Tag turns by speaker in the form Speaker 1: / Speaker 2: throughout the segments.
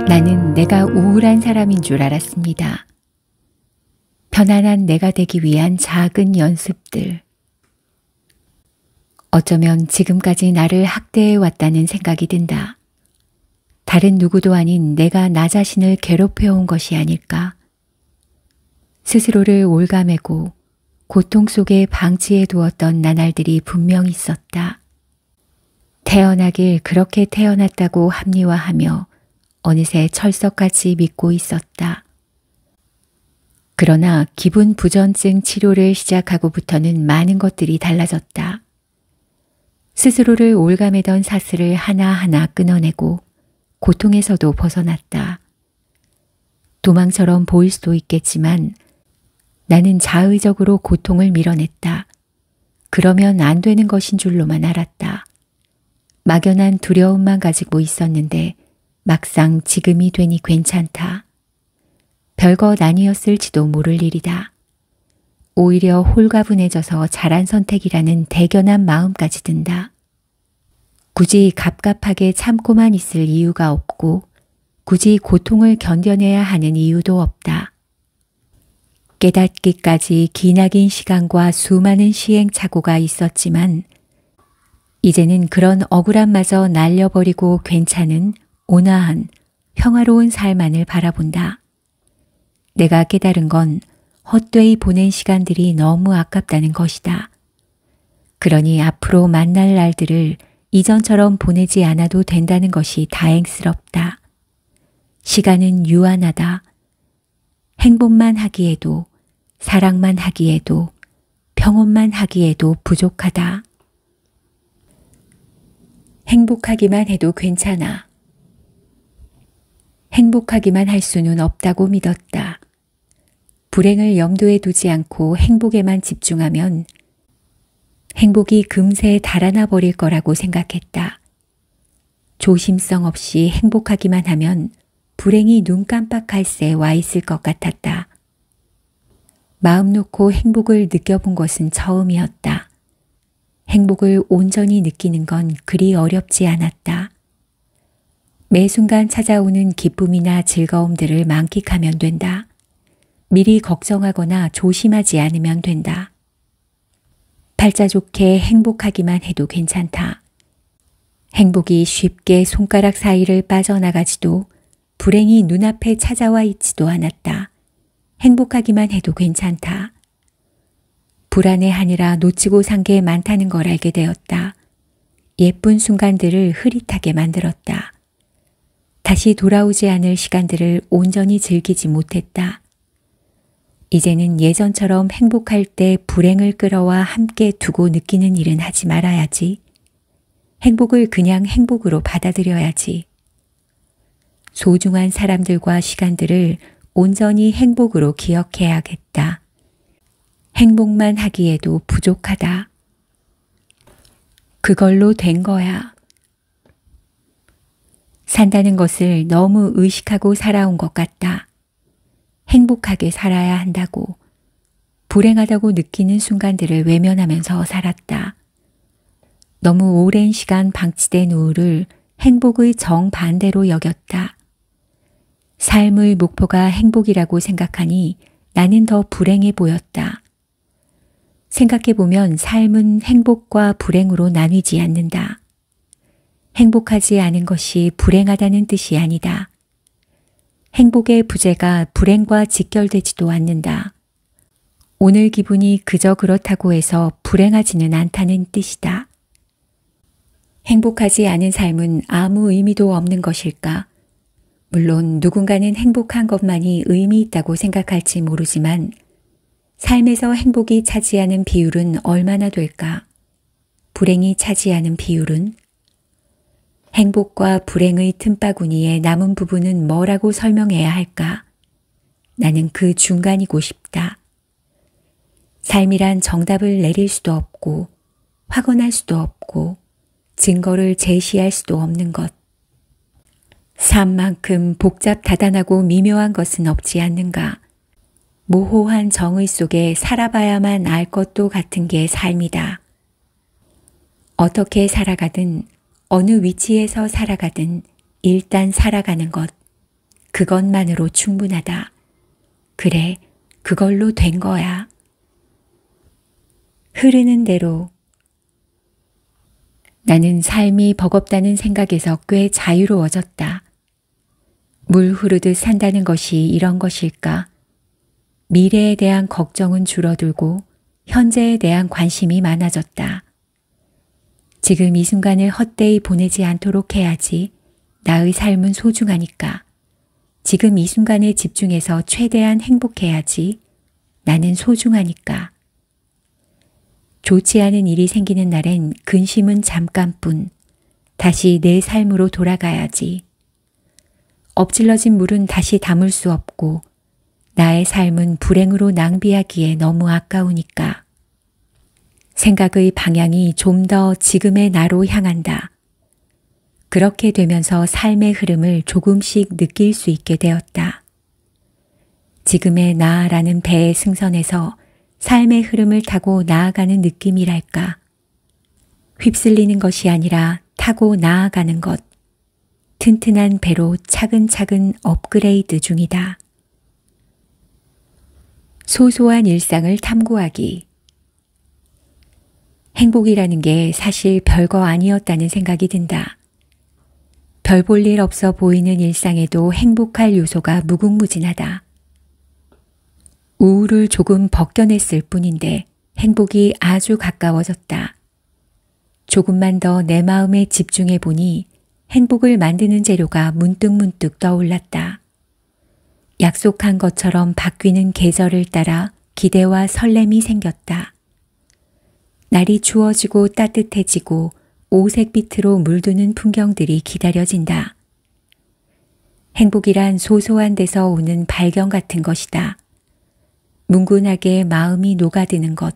Speaker 1: 나는 내가 우울한 사람인 줄 알았습니다. 편안한 내가 되기 위한 작은 연습들. 어쩌면 지금까지 나를 학대해 왔다는 생각이 든다. 다른 누구도 아닌 내가 나 자신을 괴롭혀온 것이 아닐까. 스스로를 올가매고 고통 속에 방치해 두었던 나날들이 분명 있었다. 태어나길 그렇게 태어났다고 합리화하며 어느새 철석같이 믿고 있었다. 그러나 기분 부전증 치료를 시작하고부터는 많은 것들이 달라졌다. 스스로를 올가매던 사슬을 하나하나 끊어내고 고통에서도 벗어났다. 도망처럼 보일 수도 있겠지만 나는 자의적으로 고통을 밀어냈다. 그러면 안 되는 것인 줄로만 알았다. 막연한 두려움만 가지고 있었는데 막상 지금이 되니 괜찮다. 별것 아니었을지도 모를 일이다. 오히려 홀가분해져서 잘한 선택이라는 대견한 마음까지 든다. 굳이 갑갑하게 참고만 있을 이유가 없고 굳이 고통을 견뎌내야 하는 이유도 없다. 깨닫기까지 기나긴 시간과 수많은 시행착오가 있었지만 이제는 그런 억울함마저 날려버리고 괜찮은 온화한 평화로운 삶만을 바라본다. 내가 깨달은 건 헛되이 보낸 시간들이 너무 아깝다는 것이다. 그러니 앞으로 만날 날들을 이전처럼 보내지 않아도 된다는 것이 다행스럽다. 시간은 유한하다. 행복만 하기에도, 사랑만 하기에도, 평온만 하기에도 부족하다. 행복하기만 해도 괜찮아. 행복하기만 할 수는 없다고 믿었다. 불행을 염두에 두지 않고 행복에만 집중하면 행복이 금세 달아나 버릴 거라고 생각했다. 조심성 없이 행복하기만 하면 불행이 눈 깜빡할 새 와 있을 것 같았다. 마음 놓고 행복을 느껴본 것은 처음이었다. 행복을 온전히 느끼는 건 그리 어렵지 않았다. 매 순간 찾아오는 기쁨이나 즐거움들을 만끽하면 된다. 미리 걱정하거나 조심하지 않으면 된다. 팔자 좋게 행복하기만 해도 괜찮다. 행복이 쉽게 손가락 사이를 빠져나가지도 불행이 눈앞에 찾아와 있지도 않았다. 행복하기만 해도 괜찮다. 불안해하느라 놓치고 산 게 많다는 걸 알게 되었다. 예쁜 순간들을 흐릿하게 만들었다. 다시 돌아오지 않을 시간들을 온전히 즐기지 못했다. 이제는 예전처럼 행복할 때 불행을 끌어와 함께 두고 느끼는 일은 하지 말아야지. 행복을 그냥 행복으로 받아들여야지. 소중한 사람들과 시간들을 온전히 행복으로 기억해야겠다. 행복만 하기에도 부족하다. 그걸로 된 거야. 산다는 것을 너무 의식하고 살아온 것 같다. 행복하게 살아야 한다고, 불행하다고 느끼는 순간들을 외면하면서 살았다. 너무 오랜 시간 방치된 우울을 행복의 정반대로 여겼다. 삶의 목표가 행복이라고 생각하니 나는 더 불행해 보였다. 생각해보면 삶은 행복과 불행으로 나뉘지 않는다. 행복하지 않은 것이 불행하다는 뜻이 아니다. 행복의 부재가 불행과 직결되지도 않는다. 오늘 기분이 그저 그렇다고 해서 불행하지는 않다는 뜻이다. 행복하지 않은 삶은 아무 의미도 없는 것일까? 물론 누군가는 행복한 것만이 의미 있다고 생각할지 모르지만 삶에서 행복이 차지하는 비율은 얼마나 될까? 불행이 차지하는 비율은? 행복과 불행의 틈바구니에 남은 부분은 뭐라고 설명해야 할까? 나는 그 중간이고 싶다. 삶이란 정답을 내릴 수도 없고 확언할 수도 없고 증거를 제시할 수도 없는 것. 삶만큼 복잡다단하고 미묘한 것은 없지 않는가? 모호한 정의 속에 살아봐야만 알 것도 같은 게 삶이다. 어떻게 살아가든 어느 위치에서 살아가든 일단 살아가는 것. 그것만으로 충분하다. 그래, 그걸로 된 거야. 흐르는 대로. 나는 삶이 버겁다는 생각에서 꽤 자유로워졌다. 물 흐르듯 산다는 것이 이런 것일까? 미래에 대한 걱정은 줄어들고 현재에 대한 관심이 많아졌다. 지금 이 순간을 헛되이 보내지 않도록 해야지. 나의 삶은 소중하니까. 지금 이 순간에 집중해서 최대한 행복해야지. 나는 소중하니까. 좋지 않은 일이 생기는 날엔 근심은 잠깐뿐. 다시 내 삶으로 돌아가야지. 엎질러진 물은 다시 담을 수 없고 나의 삶은 불행으로 낭비하기에 너무 아까우니까. 생각의 방향이 좀 더 지금의 나로 향한다. 그렇게 되면서 삶의 흐름을 조금씩 느낄 수 있게 되었다. 지금의 나라는 배의 승선에서 삶의 흐름을 타고 나아가는 느낌이랄까. 휩쓸리는 것이 아니라 타고 나아가는 것. 튼튼한 배로 차근차근 업그레이드 중이다. 소소한 일상을 탐구하기. 행복이라는 게 사실 별거 아니었다는 생각이 든다. 별 볼 일 없어 보이는 일상에도 행복할 요소가 무궁무진하다. 우울을 조금 벗겨냈을 뿐인데 행복이 아주 가까워졌다. 조금만 더 내 마음에 집중해 보니 행복을 만드는 재료가 문득문득 떠올랐다. 약속한 것처럼 바뀌는 계절을 따라 기대와 설렘이 생겼다. 날이 추워지고 따뜻해지고 오색빛으로 물드는 풍경들이 기다려진다. 행복이란 소소한 데서 오는 발견 같은 것이다. 뭉근하게 마음이 녹아드는 것.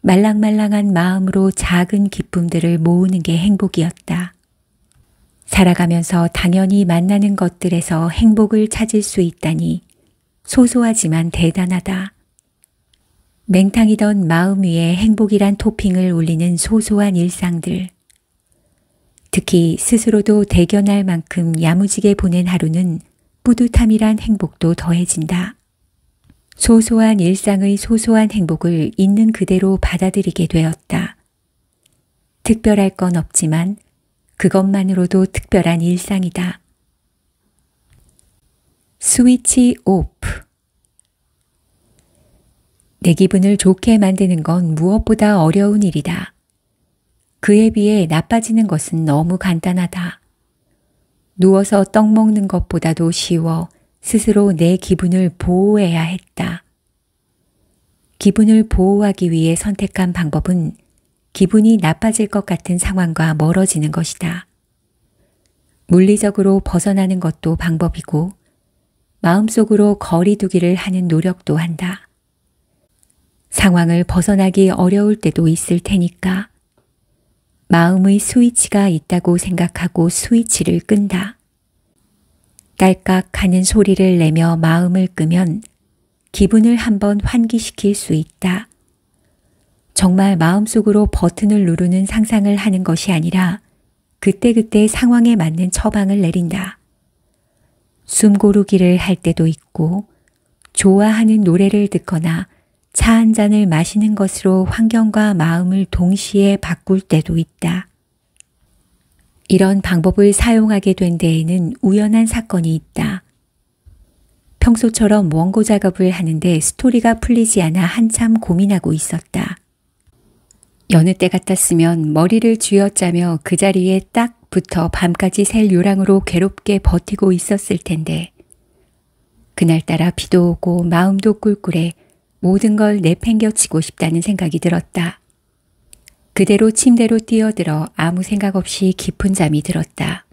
Speaker 1: 말랑말랑한 마음으로 작은 기쁨들을 모으는 게 행복이었다. 살아가면서 당연히 만나는 것들에서 행복을 찾을 수 있다니 소소하지만 대단하다. 맹탕이던 마음 위에 행복이란 토핑을 올리는 소소한 일상들. 특히 스스로도 대견할 만큼 야무지게 보낸 하루는 뿌듯함이란 행복도 더해진다. 소소한 일상의 소소한 행복을 있는 그대로 받아들이게 되었다. 특별할 건 없지만 그것만으로도 특별한 일상이다. 스위치 오프. 내 기분을 좋게 만드는 건 무엇보다 어려운 일이다. 그에 비해 나빠지는 것은 너무 간단하다. 누워서 떡 먹는 것보다도 쉬워 스스로 내 기분을 보호해야 했다. 기분을 보호하기 위해 선택한 방법은 기분이 나빠질 것 같은 상황과 멀어지는 것이다. 물리적으로 벗어나는 것도 방법이고 마음속으로 거리 두기를 하는 노력도 한다. 상황을 벗어나기 어려울 때도 있을 테니까 마음의 스위치가 있다고 생각하고 스위치를 끈다. 딸깍 하는 소리를 내며 마음을 끄면 기분을 한번 환기시킬 수 있다. 정말 마음속으로 버튼을 누르는 상상을 하는 것이 아니라 그때그때 상황에 맞는 처방을 내린다. 숨 고르기를 할 때도 있고 좋아하는 노래를 듣거나 차 한 잔을 마시는 것으로 환경과 마음을 동시에 바꿀 때도 있다. 이런 방법을 사용하게 된 데에는 우연한 사건이 있다. 평소처럼 원고 작업을 하는데 스토리가 풀리지 않아 한참 고민하고 있었다. 여느 때 같았으면 머리를 쥐어짜며 그 자리에 딱 붙어 밤까지 샐 요랑으로 괴롭게 버티고 있었을 텐데 그날따라 비도 오고 마음도 꿀꿀해 모든 걸 내팽겨치고 싶다는 생각이 들었다. 그대로 침대로 뛰어들어 아무 생각 없이 깊은 잠이 들었다.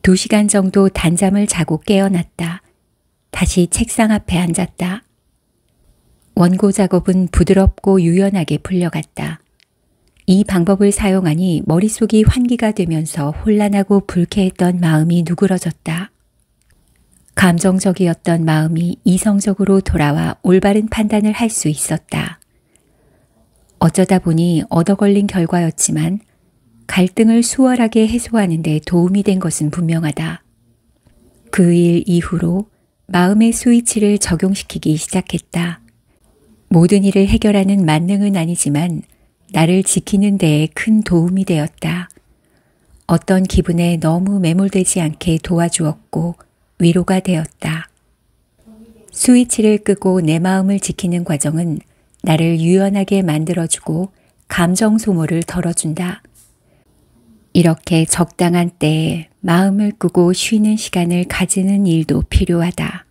Speaker 1: 2시간 정도 단잠을 자고 깨어났다. 다시 책상 앞에 앉았다. 원고 작업은 부드럽고 유연하게 풀려갔다. 이 방법을 사용하니 머릿속이 환기가 되면서 혼란하고 불쾌했던 마음이 누그러졌다. 감정적이었던 마음이 이성적으로 돌아와 올바른 판단을 할 수 있었다. 어쩌다 보니 얻어 걸린 결과였지만 갈등을 수월하게 해소하는 데 도움이 된 것은 분명하다. 그 일 이후로 마음의 스위치를 적용시키기 시작했다. 모든 일을 해결하는 만능은 아니지만 나를 지키는 데에 큰 도움이 되었다. 어떤 기분에 너무 매몰되지 않게 도와주었고 위로가 되었다. 스위치를 끄고 내 마음을 지키는 과정은 나를 유연하게 만들어주고 감정 소모를 덜어준다. 이렇게 적당한 때에 마음을 끄고 쉬는 시간을 가지는 일도 필요하다.